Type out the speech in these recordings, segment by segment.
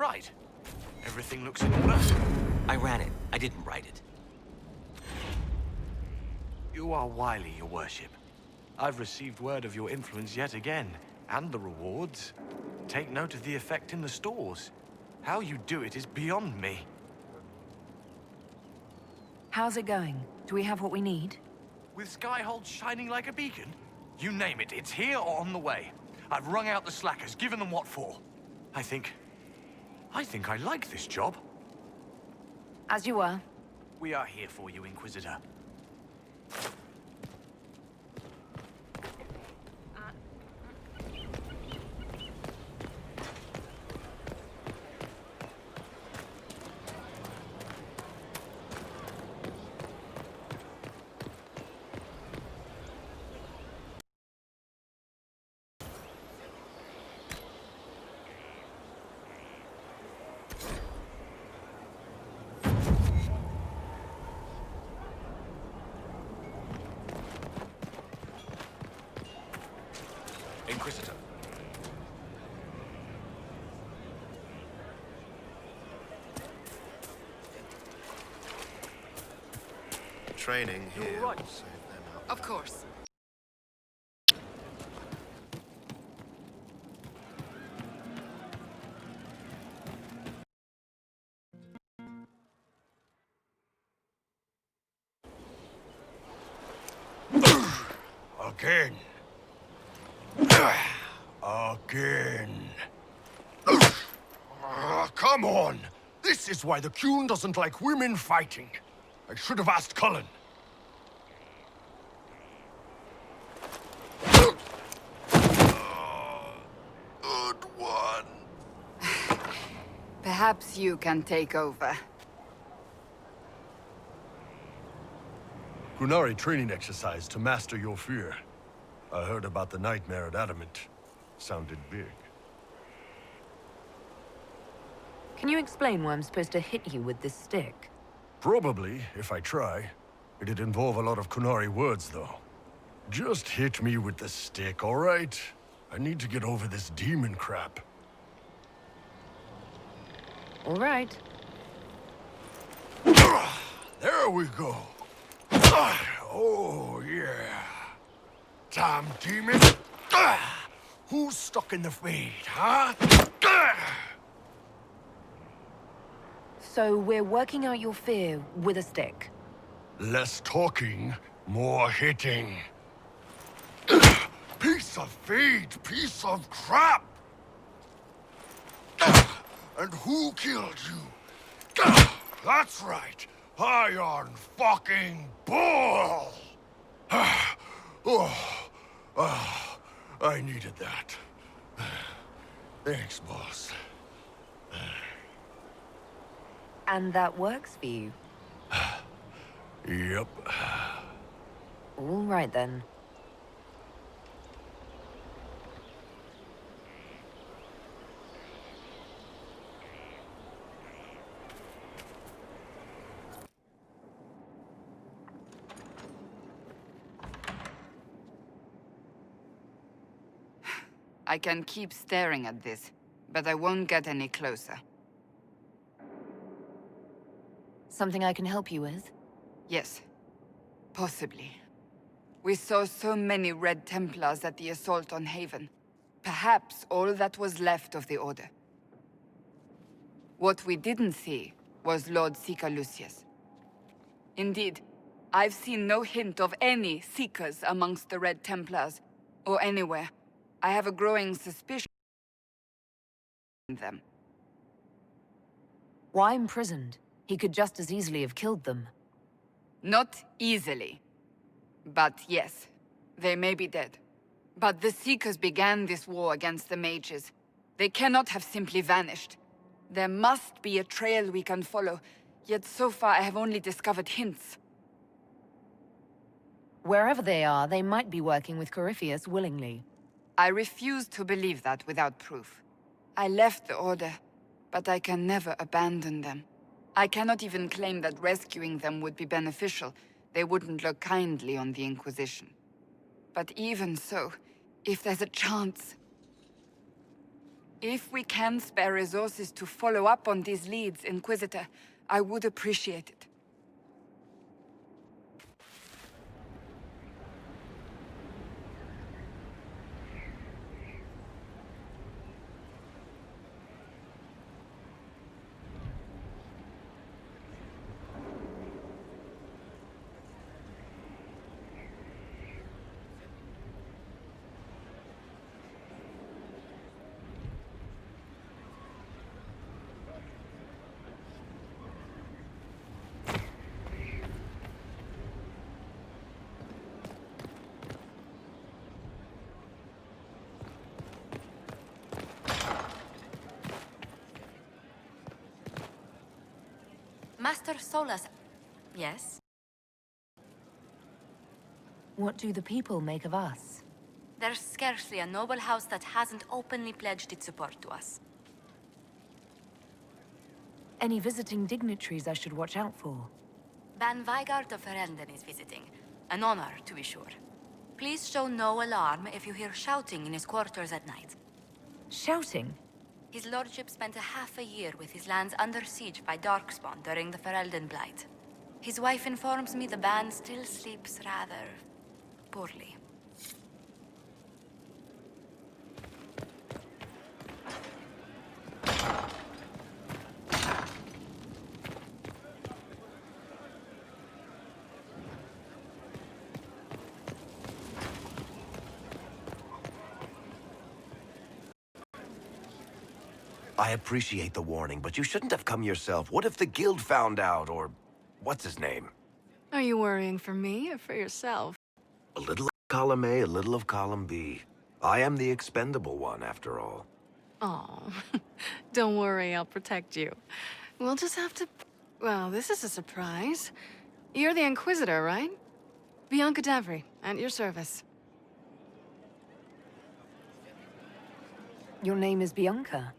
Right. Everything looks in order. I ran it. I didn't write it. You are wily, your worship. I've received word of your influence yet again, and the rewards. Take note of the effect in the stores. How you do it is beyond me. How's it going? Do we have what we need? With Skyhold shining like a beacon? You name it, it's here or on the way. I've wrung out the slackers, given them what for. I think I like this job. As you were. We are here for you, Inquisitor. Inquisitor. Training here. You're right. Will save them up. Of course. Again. Again. Come on! This is why the Qun doesn't like women fighting. I should have asked Cullen. Good one. Perhaps you can take over. Qunari training exercise to master your fear. I heard about the nightmare at Adamant. Sounded big. Can you explain why I'm supposed to hit you with this stick? Probably, if I try. It'd involve a lot of Qunari words, though. Just hit me with the stick, all right? I need to get over this demon crap. All right. There we go. Oh, yeah. Damn demon. Who's stuck in the fade, huh? So we're working out your fear with a stick. Less talking, more hitting. Piece of feed, piece of crap! And who killed you? That's right, Iron fucking Bull! I needed that. Thanks, boss. And that works for you? Yep. All right, then. I can keep staring at this, but I won't get any closer. Something I can help you with? Yes. Possibly. We saw so many Red Templars at the assault on Haven. Perhaps all that was left of the Order. What we didn't see was Lord Seeker Lucius. Indeed, I've seen no hint of any Seekers amongst the Red Templars, or anywhere. I have a growing suspicion of them. Why imprisoned? He could just as easily have killed them. Not easily. But yes, they may be dead. But the Seekers began this war against the mages. They cannot have simply vanished. There must be a trail we can follow, yet so far I have only discovered hints. Wherever they are, they might be working with Corypheus willingly. I refuse to believe that without proof. I left the Order, but I can never abandon them. I cannot even claim that rescuing them would be beneficial. They wouldn't look kindly on the Inquisition. But even so, if there's a chance... If we can spare resources to follow up on these leads, Inquisitor, I would appreciate it. Master Solas... Yes? What do the people make of us? There's scarcely a noble house that hasn't openly pledged its support to us. Any visiting dignitaries I should watch out for? Ban Vigard of Ferelden is visiting. An honor, to be sure. Please show no alarm if you hear shouting in his quarters at night. Shouting? His lordship spent a half a year with his lands under siege by Darkspawn during the Ferelden Blight. His wife informs me the band still sleeps rather... poorly. I appreciate the warning, but you shouldn't have come yourself. What if the guild found out, or... what's his name? Are you worrying for me or for yourself? A little of column A, a little of column B. I am the expendable one, after all. Oh, don't worry, I'll protect you. We'll just have to... Well, this is a surprise. You're the Inquisitor, right? Bianca Davry, at your service. Your name is Bianca.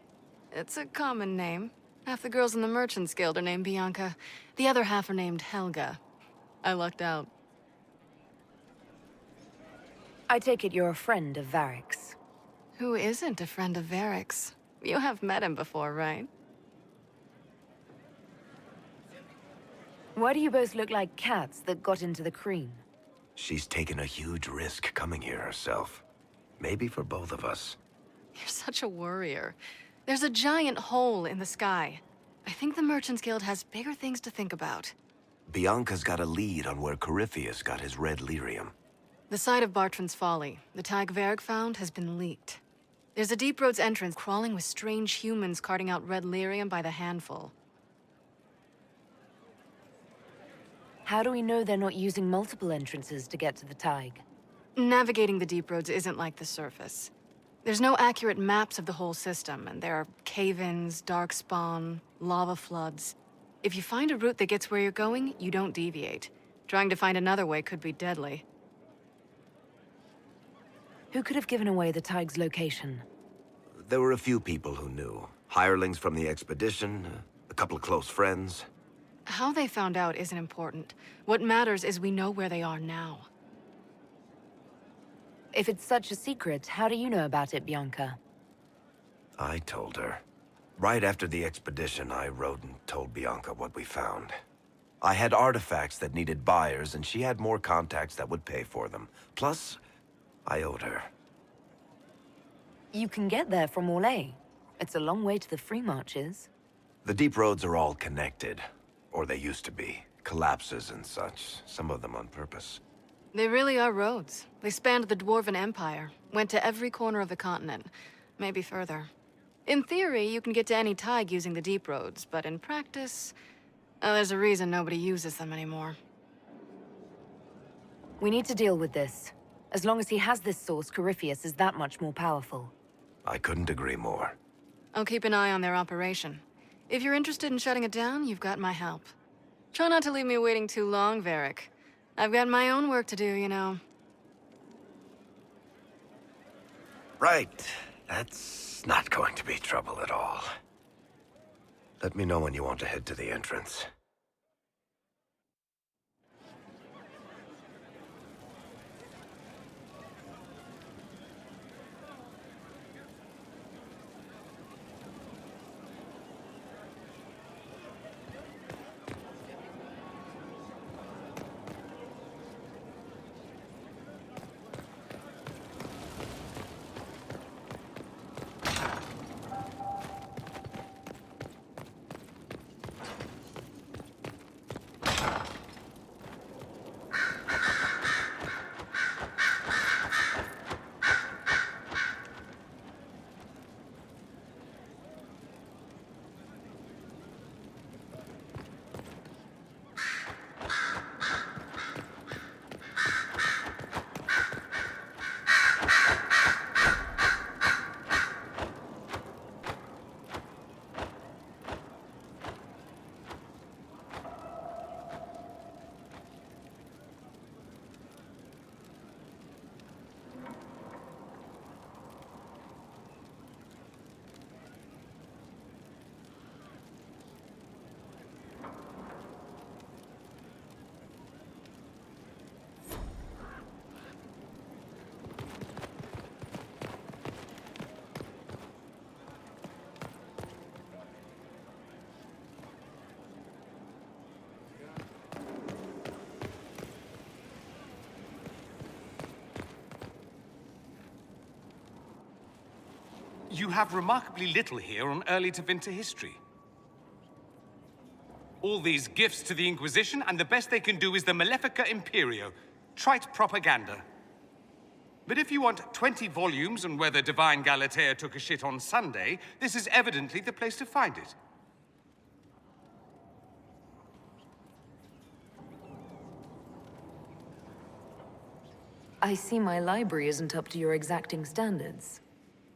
It's a common name. Half the girls in the Merchants Guild are named Bianca. The other half are named Helga. I lucked out. I take it you're a friend of Varric's. Who isn't a friend of Varric's? You have met him before, right? Why do you both look like cats that got into the cream? She's taken a huge risk coming here herself. Maybe for both of us. You're such a worrier. There's a giant hole in the sky. I think the Merchants Guild has bigger things to think about. Bianca's got a lead on where Corypheus got his red lyrium. The site of Bartran's Folly, the tag Varric found, has been leaked. There's a deep roads entrance crawling with strange humans carting out red lyrium by the handful. How do we know they're not using multiple entrances to get to the Tig? Navigating the deep roads isn't like the surface. There's no accurate maps of the whole system, and there are cave-ins, darkspawn, lava floods. If you find a route that gets where you're going, you don't deviate. Trying to find another way could be deadly. Who could have given away the Tig's location? There were a few people who knew. Hirelings from the expedition, a couple of close friends. How they found out isn't important. What matters is we know where they are now. If it's such a secret, how do you know about it, Bianca? I told her. Right after the expedition, I wrote and told Bianca what we found. I had artifacts that needed buyers, and she had more contacts that would pay for them. Plus, I owed her. You can get there from Orlais. It's a long way to the free marches. The deep roads are all connected. Or they used to be. Collapses and such, some of them on purpose. They really are roads. They spanned the Dwarven Empire, went to every corner of the continent, maybe further. In theory, you can get to any Tig using the deep roads, but in practice, there's a reason nobody uses them anymore. We need to deal with this. As long as he has this source, Corypheus is that much more powerful. I couldn't agree more. I'll keep an eye on their operation. If you're interested in shutting it down, you've got my help. Try not to leave me waiting too long, Varric. I've got my own work to do, you know. Right. That's not going to be trouble at all. Let me know when you want to head to the entrance. You have remarkably little here on early to Winter history. All these gifts to the Inquisition, and the best they can do is the Malefica Imperio. Trite propaganda. But if you want 20 volumes on whether Divine Galatea took a shit on Sunday, this is evidently the place to find it. I see my library isn't up to your exacting standards.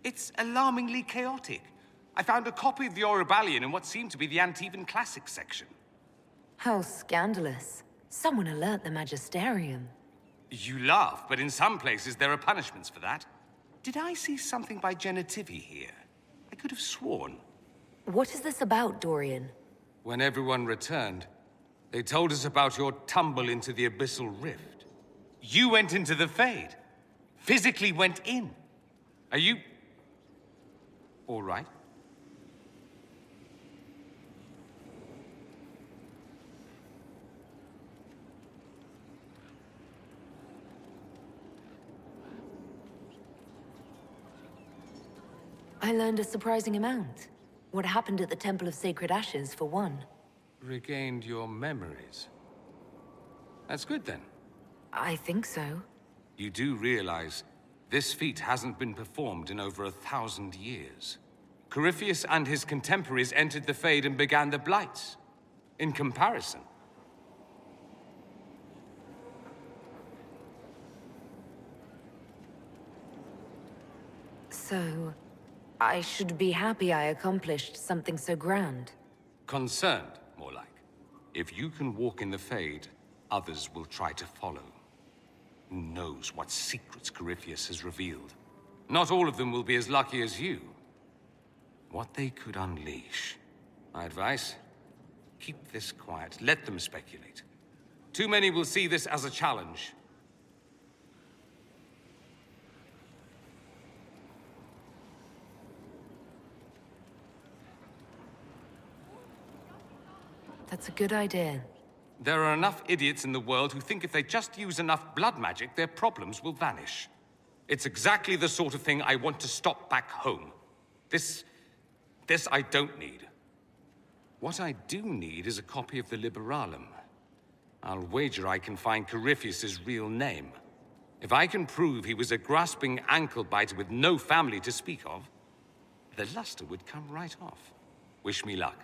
It's alarmingly chaotic. I found a copy of the Oribalian in what seemed to be the Antivan Classics section. How scandalous. Someone alert the Magisterium. You laugh, but in some places there are punishments for that. Did I see something by Genitivi here? I could have sworn. What is this about, Dorian? When everyone returned, they told us about your tumble into the Abyssal Rift. You went into the Fade. Physically went in. Are you... all right? I learned a surprising amount. What happened at the Temple of Sacred Ashes, for one. Regained your memories. That's good, then. I think so. You do realize this feat hasn't been performed in over 1,000 years. Corypheus and his contemporaries entered the Fade and began the Blights. In comparison... So... I should be happy I accomplished something so grand. concerned, more like. If you can walk in the Fade, others will try to follow. Who knows what secrets Corypheus has revealed? Not all of them will be as lucky as you. What they could unleash. My advice? Keep this quiet. Let them speculate. Too many will see this as a challenge. That's a good idea. There are enough idiots in the world who think if they just use enough blood magic, their problems will vanish. It's exactly the sort of thing I want to stop back home. This I don't need. What I do need is a copy of the Liberalum. I'll wager I can find Corypheus's real name. If I can prove he was a grasping ankle-biter with no family to speak of, the luster would come right off. Wish me luck.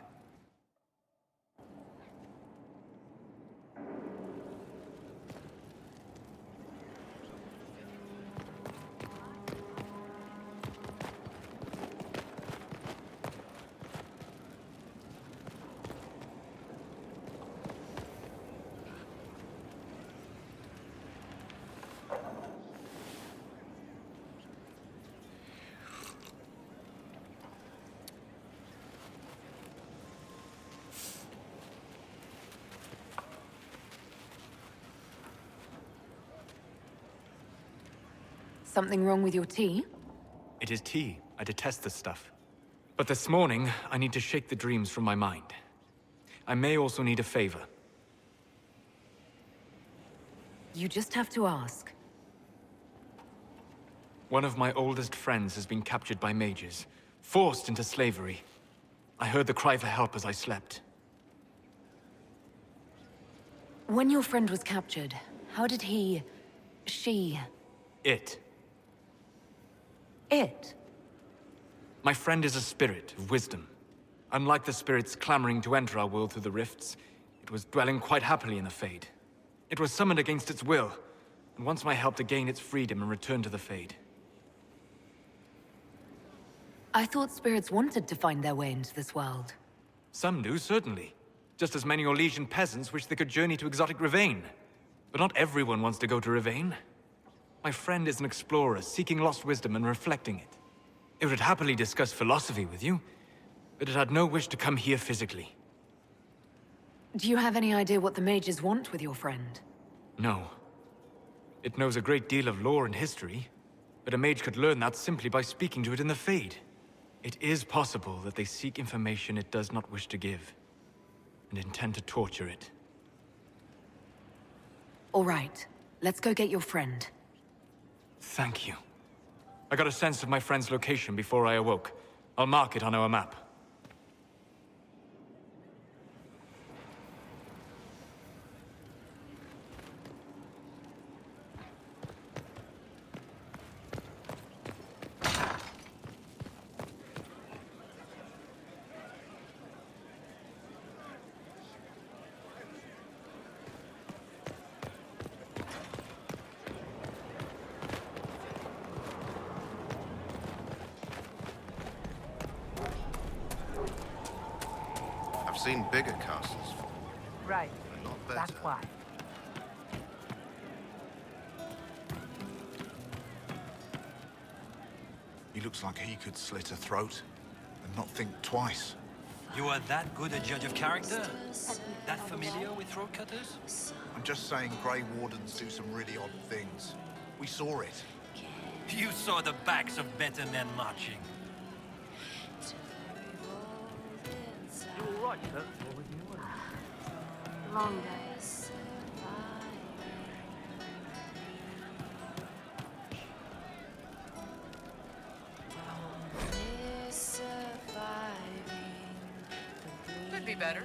Something wrong with your tea? It is tea. I detest this stuff. But this morning, I need to shake the dreams from my mind. I may also need a favor. You just have to ask. One of my oldest friends has been captured by mages, forced into slavery. I heard the cry for help as I slept. When your friend was captured, how did she... It. It? My friend is a spirit of wisdom. Unlike the spirits clamoring to enter our world through the rifts, it was dwelling quite happily in the Fade. It was summoned against its will, and wants my help to gain its freedom and return to the Fade. I thought spirits wanted to find their way into this world. Some do, certainly. Just as many Orlesian peasants wish they could journey to exotic Rivain. But not everyone wants to go to Rivain. My friend is an explorer, seeking lost wisdom and reflecting it. It would happily discuss philosophy with you, but it had no wish to come here physically. Do you have any idea what the mages want with your friend? No. It knows a great deal of lore and history, but a mage could learn that simply by speaking to it in the Fade. It is possible that they seek information it does not wish to give, and intend to torture it. All right, let's go get your friend. Thank you. I got a sense of my friend's location before I awoke. I'll mark it on our map. I've seen bigger castles, Right. but not better. That's why. He looks like he could slit a throat and not think twice. You are that good a judge of character? That familiar with throat cutters? I'm just saying Grey Wardens do some really odd things. We saw it. You saw the backs of better men marching. You're all right, sir. Long day. Could be better.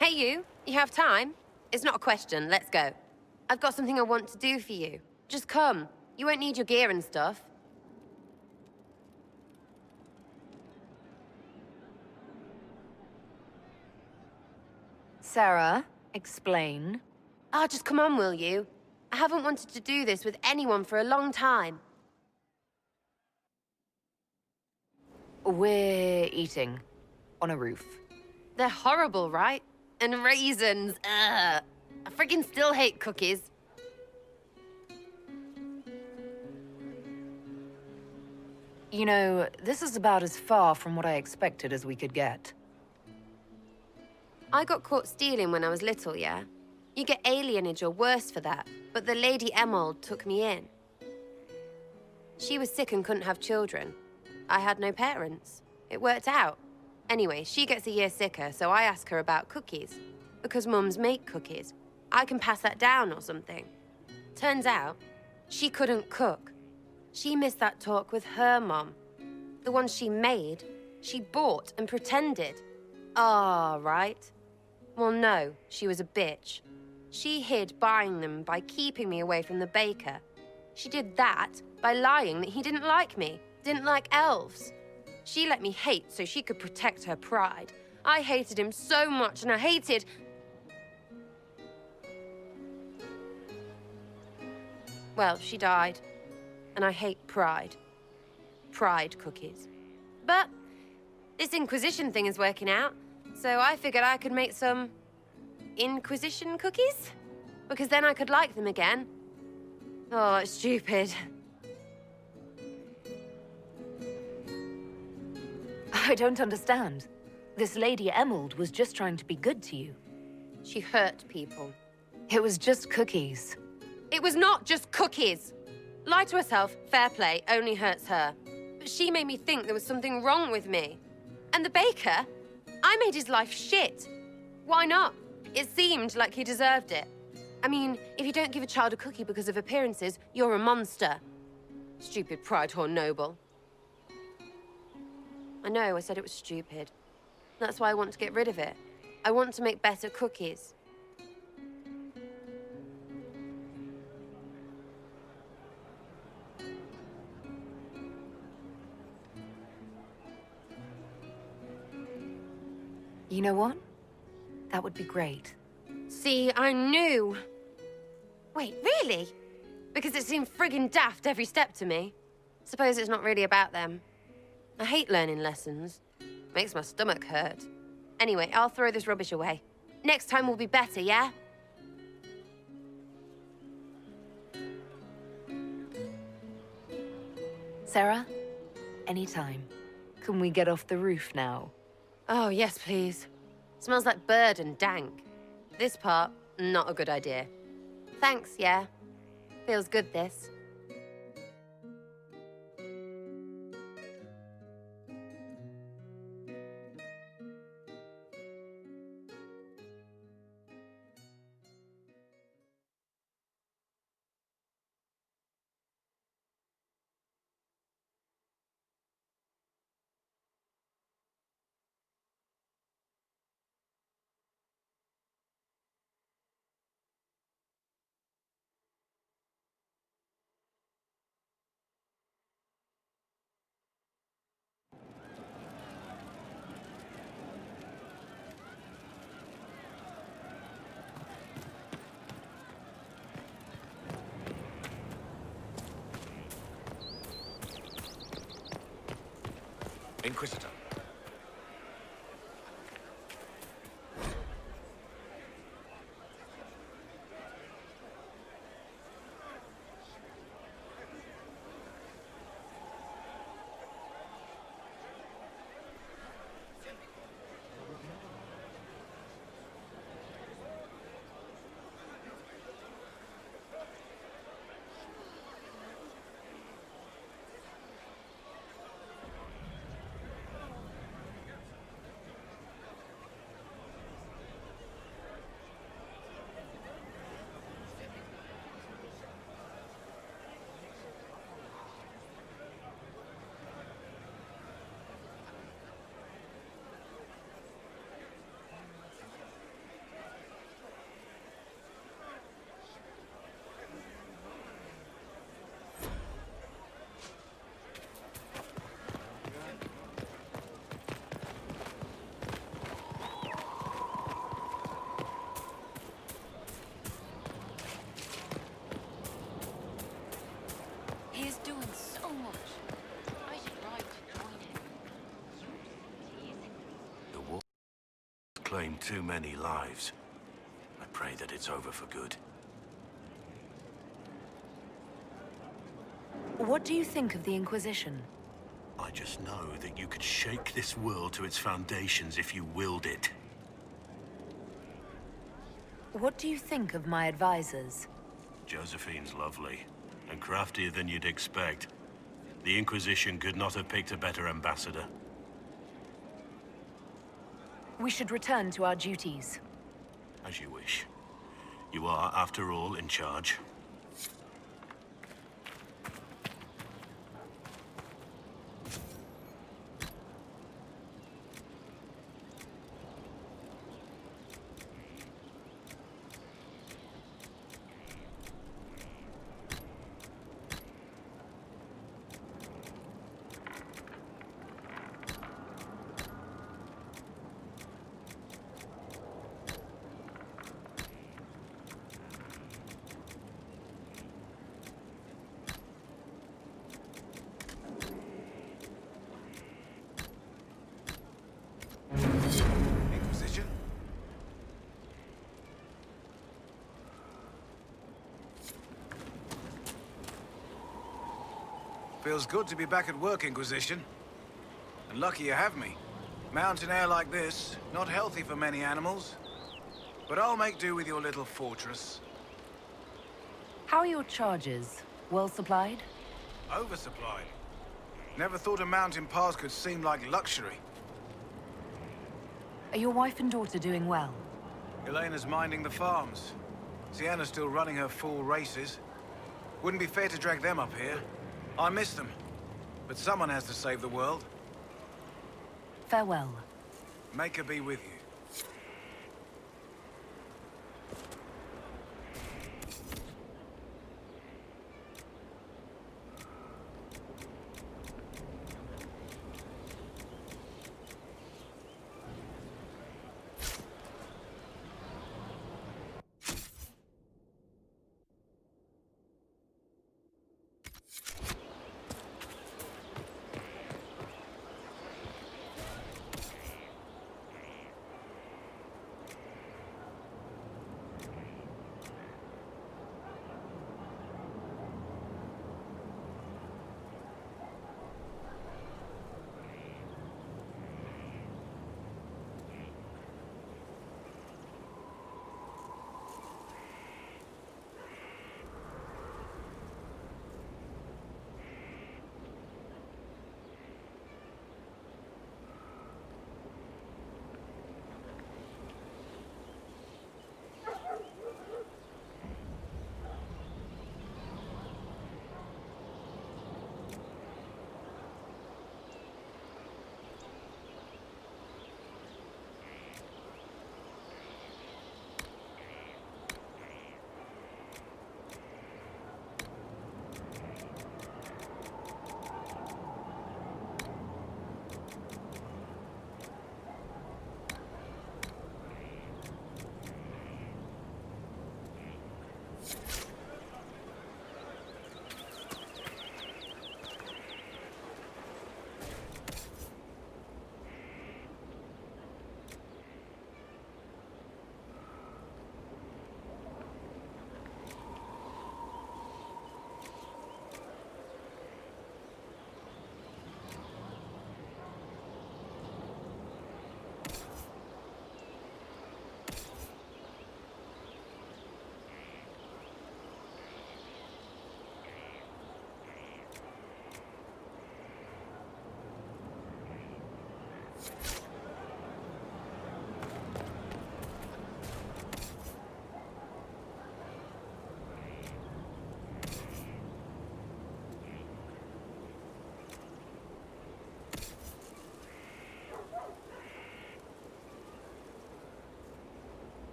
Hey, you. You have time? It's not a question. Let's go. I've got something I want to do for you. Just come. You won't need your gear and stuff. Sarah, explain. Ah, just come on, will you? I haven't wanted to do this with anyone for a long time. We're eating on a roof. They're horrible, right? And raisins. Ugh. I freaking still hate cookies. You know, this is about as far from what I expected as we could get. I got caught stealing when I was little, yeah? You get alienage or worse for that, but the Lady Emerald took me in. She was sick and couldn't have children. I had no parents. It worked out. Anyway, she gets a year sicker, so I ask her about cookies. Because mums make cookies. I can pass that down or something. Turns out, she couldn't cook. She missed that talk with her mom. The one she made, she bought and pretended. Ah, right. Well, no, she was a bitch. She hid buying them by keeping me away from the baker. She did that by lying that he didn't like me, didn't like elves. She let me hate so she could protect her pride. I hated him so much, and I hated... Well, she died. And I hate pride. Pride cookies. But this Inquisition thing is working out, so I figured I could make some Inquisition cookies? Because then I could like them again. Oh, it's stupid. I don't understand. This Lady Emerald was just trying to be good to you. She hurt people. It was just cookies. It was not just cookies. Lie to herself, fair play, only hurts her. But she made me think there was something wrong with me. And the baker? I made his life shit. Why not? It seemed like he deserved it. I mean, if you don't give a child a cookie because of appearances, you're a monster. Stupid pride whore noble. I know, I said it was stupid. That's why I want to get rid of it. I want to make better cookies. You know what? That would be great. See, I knew. Wait, really? Because it seemed friggin' daft every step to me. Suppose it's not really about them. I hate learning lessons. Makes my stomach hurt. Anyway, I'll throw this rubbish away. Next time will be better, yeah? Sarah? Anytime. Can we get off the roof now? Oh, yes, please. Smells like bird and dank. This part, not a good idea. Thanks, yeah. Feels good, this. Inquisitor. He's doing so much. I should ride to join him. The war claimed too many lives. I pray that it's over for good. What do you think of the Inquisition? I just know that you could shake this world to its foundations if you willed it. What do you think of my advisors? Josephine's lovely, and craftier than you'd expect. The Inquisition could not have picked a better ambassador. We should return to our duties. As you wish. You are, after all, in charge. Inquisition? Feels good to be back at work, Inquisition. And lucky you have me. Mountain air like this, not healthy for many animals. But I'll make do with your little fortress. How are your charges? Well supplied? Oversupplied. Never thought a mountain pass could seem like luxury. Are your wife and daughter doing well? Elena's minding the farms. Sienna's still running her full races. Wouldn't be fair to drag them up here. I miss them. But someone has to save the world. Farewell. Make her be with you.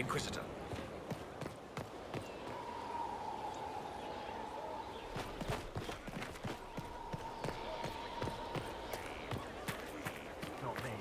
Inquisitor. Not me.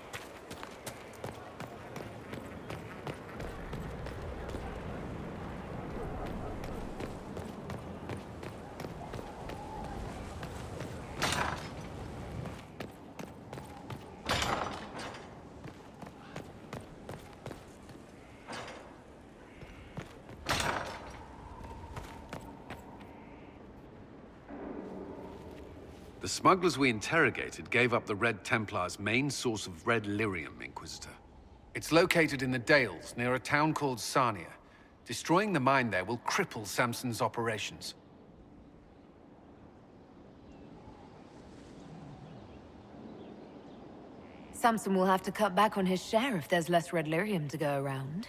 The smugglers we interrogated gave up the Red Templars' main source of red lyrium, Inquisitor. It's located in the Dales, near a town called Sarnia. Destroying the mine there will cripple Samson's operations. Samson will have to cut back on his share if there's less red lyrium to go around.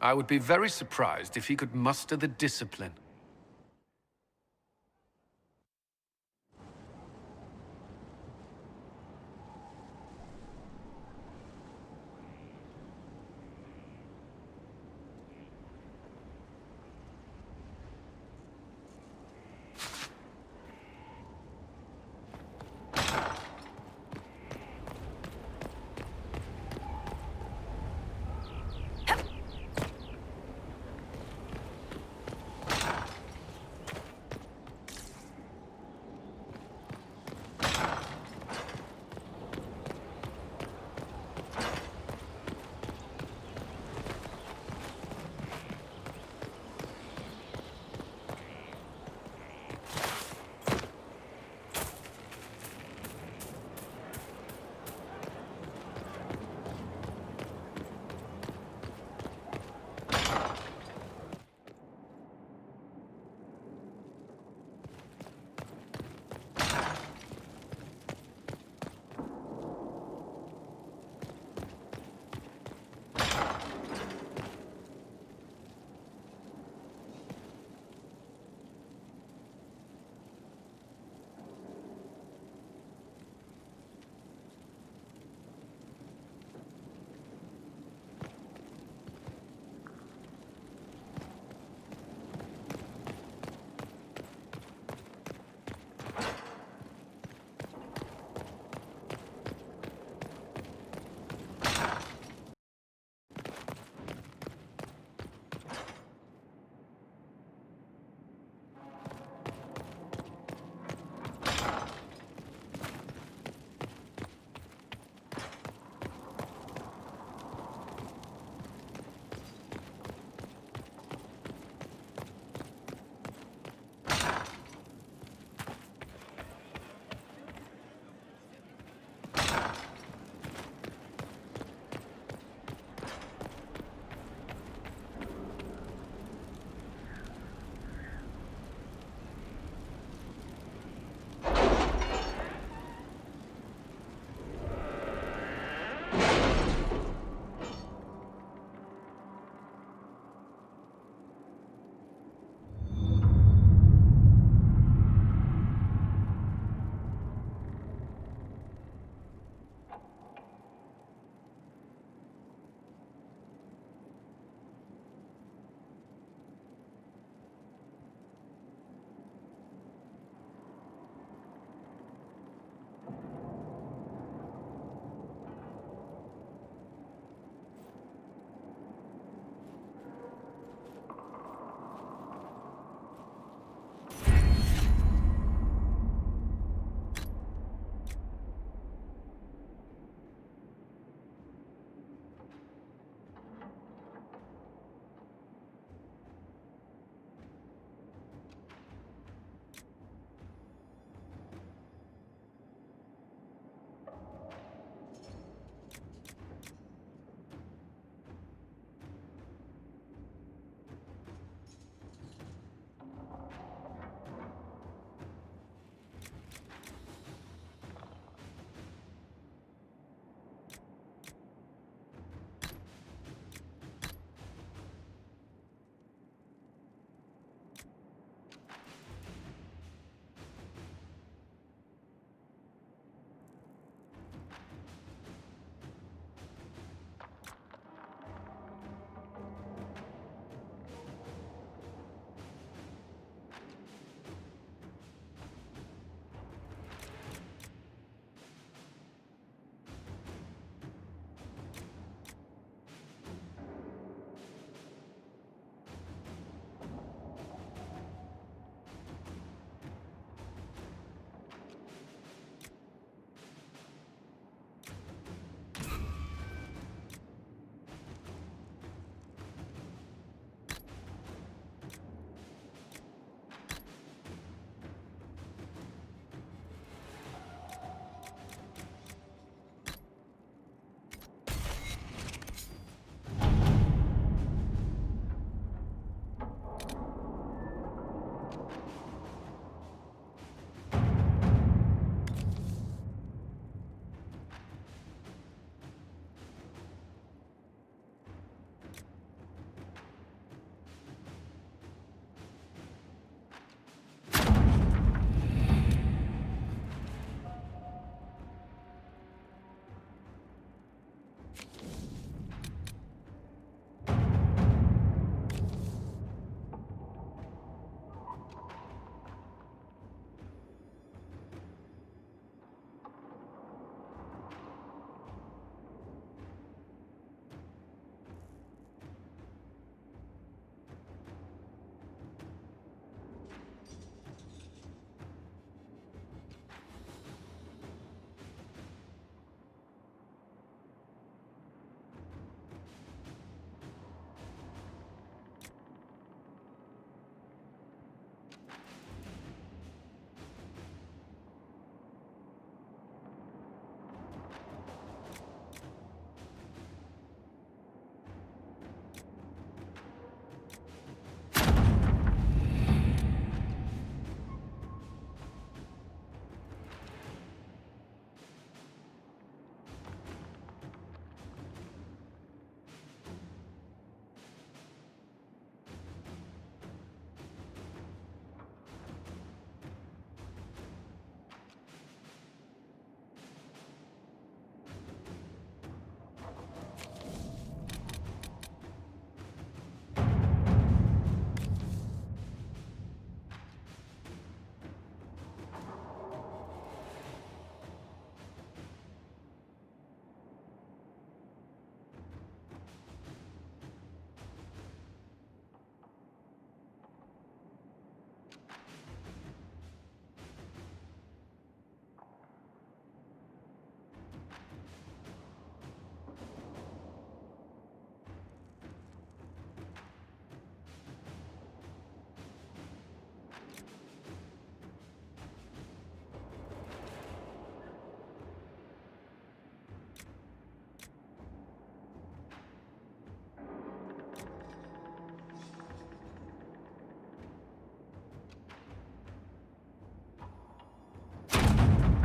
I would be very surprised if he could muster the discipline.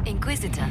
Inquisitor.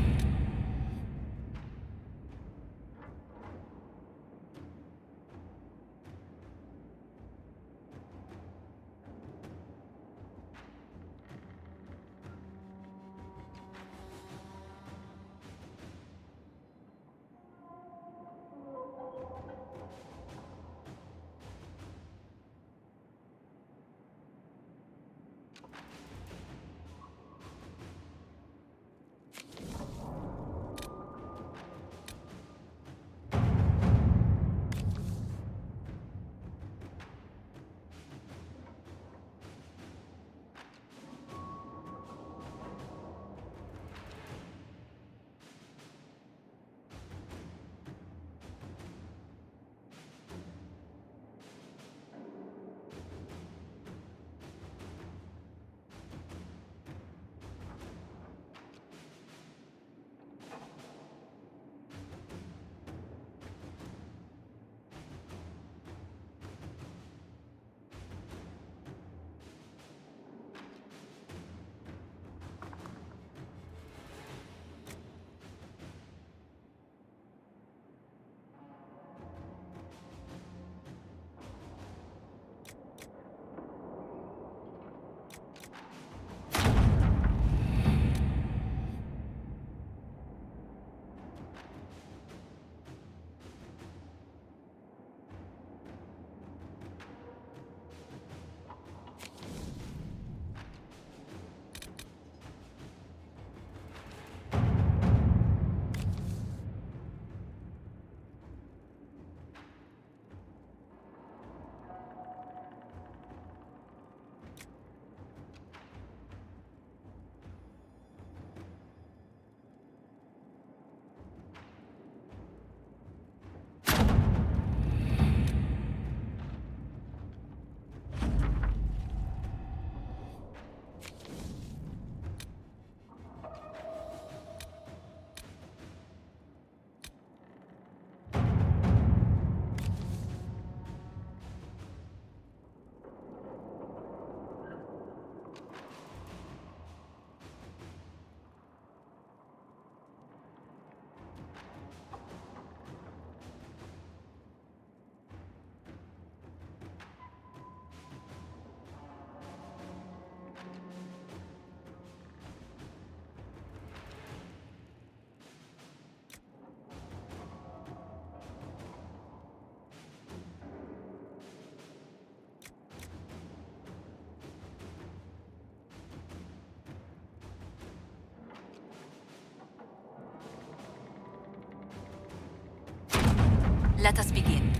Let us begin.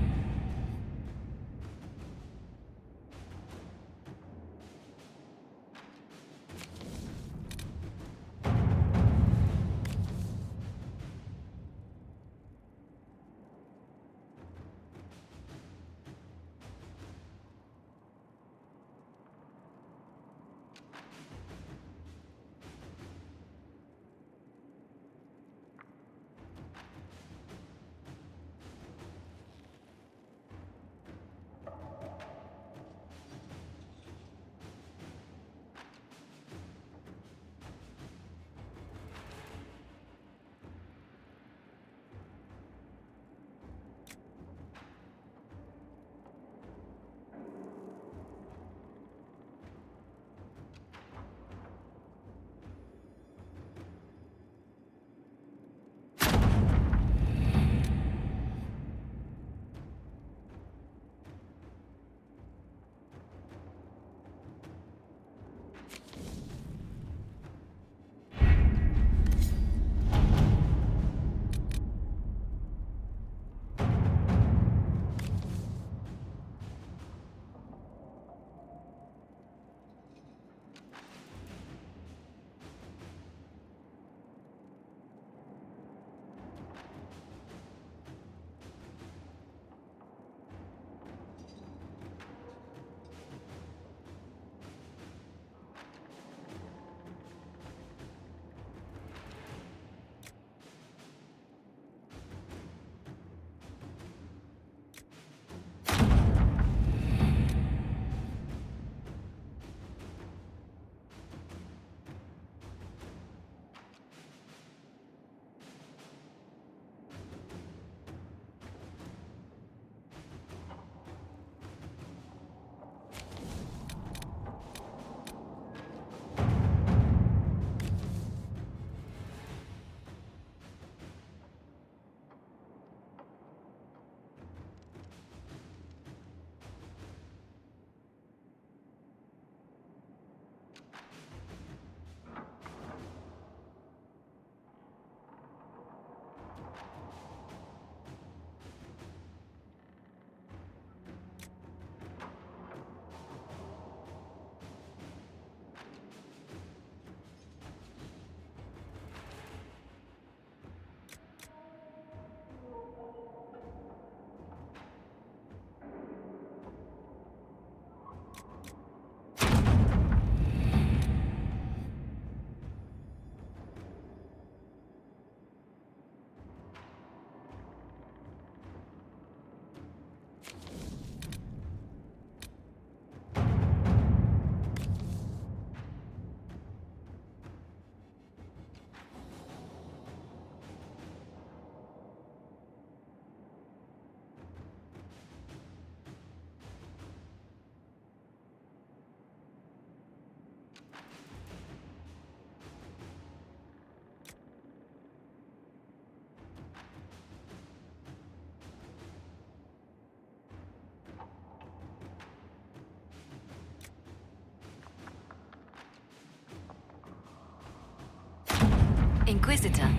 Inquisitor.